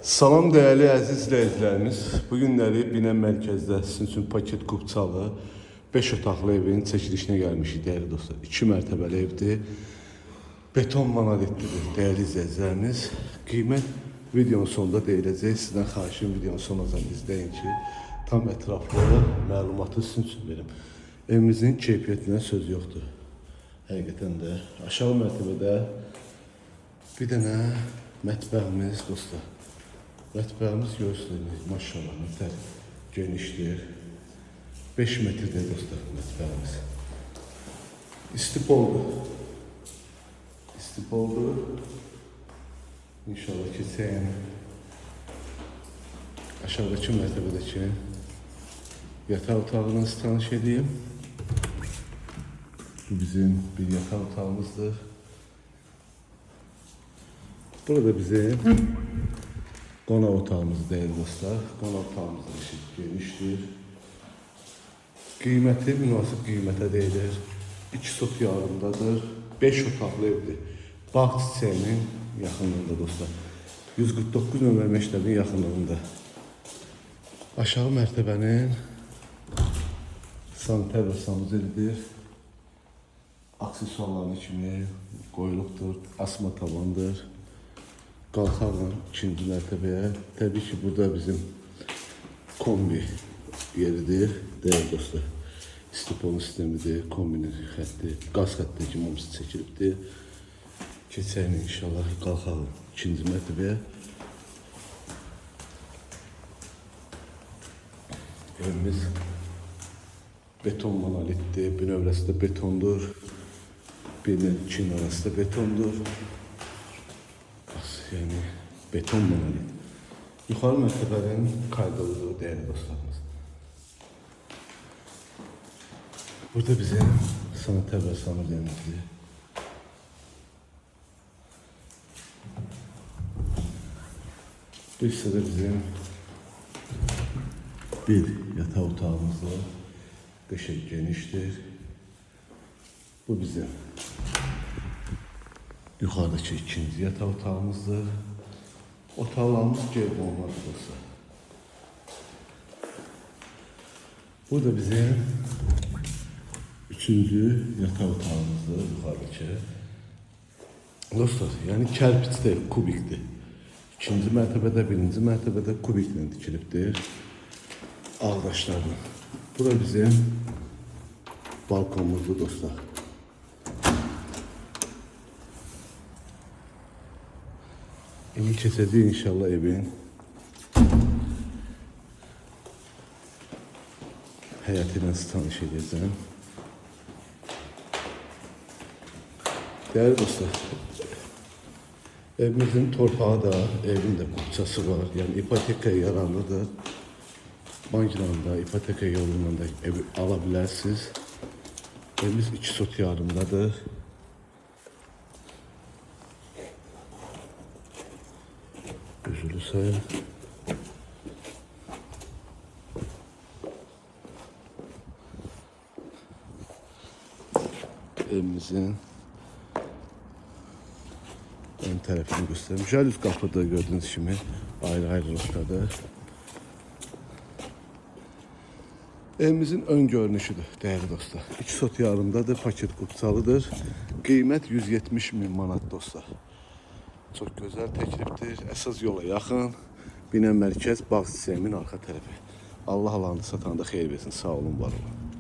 Salam değerli əziz izləyicilərimiz. Bu günləri Binən mərkəzdə sizin üçün paket Qubçalı 5 otaqlı evin çəkilişinə gəlmişik değerli dostlar. 2 mərtəbəli evdir. Beton monolitlidir değerli izləyicilərimiz. Qiymət videonun sonunda deyiləcək. Sizdən xahişim videonun sonuna izləyin ki, tam ətraflı məlumatı sizin üçün verim. Evimizin keyfiyyətinə söz yoxdur. Həqiqətən də aşağı mərtəbədə bir dənə mətbəximiz dostlar. Mətbəximiz görürsünüz, maşallah, nətər genişdir. 5 metrdir dostlar mətbəximiz. İstipoldur. İstipoldur. İnşallah keçəyən aşağıdakı mərtəbədəki yataq otağınızı tanış edeyim. Bu bizim bir yataq otağımızdır. Burada bizim qonaq otağımız değerli dostlar. Qonaq otağımız da genişdir. Qiyməti münasib qiymətə deyilir. 2 sot yarımdadır. 5 otaqlı evdir. Bağ çiçeğinin yaxınlığında dostlar. 149 nömrə məktəbin yaxınlığında. Aşağı mərtəbənin sanitar və sanuzelidir. Aksesuarların kimi qoyuluqdur. Asma tavandır. Qalxarla 2-ci mərtəbəyə. Təbii ki, burada bizim kombi yeridir değerli dostlar. İstipon sistemidir, kombinin xətti, qaz xətti kimi hamısı çəkilibdir. Keçəyini inşallah qalxalım 2-ci mərtəbəyə. Evimiz beton monolitdir, bir növrəsi də betondur. Birinin ikinin arası da betondur. Yani beton monolit. Yuxarı mərtəbənin kaydoludur değerli dostlarımız. Burada bizim sanitar və sanuzəlimizdir. Bu hissədə bizim bir yataq otağımızdır. Qəşəng genişdir. Bu bizim yuxarıdakı 2-ci yataq otağımızdır. Otaqlarımız geri olmaz dostlar. Burada bizim 3-cü yataq otağımızdır yuxarıdakı. Dostlar, yəni kərpiç deyil, kubikdir. 2-ci mərtəbədə, 1-ci mərtəbədə kubiklə tikilibdir. Ağdaşlarla. Burada bizim balkonumuzdur dostlar. İndi keçəcəyik inşallah evin həyatıyla tanış edəcəm. Değerli dostlar, evimizin torpağı da, evin de kupçası var. Yani ipotekaya yararlıdır. Banklarında, ipoteka yolundan da evi alabilirsiniz. Evimiz 2 sot yarımdadır. Gözünü sayın. Evimizin ön tarafını göstereyim. Jalüz kapıda gördüğünüz gibi ayrı noktada. Evimizin ön görünüşüdür değerli dostlar. 2 sot yarımdadır, paket Qubçalıdır. Qiymət 170 min manat dostlar. Çok güzel təklifdir. Əsas yola yaxın. Binən mərkəz bağ çiçeğimin arxa tərəfi. Allah alanı satanda xeyir versin. Sağ olun, var olun.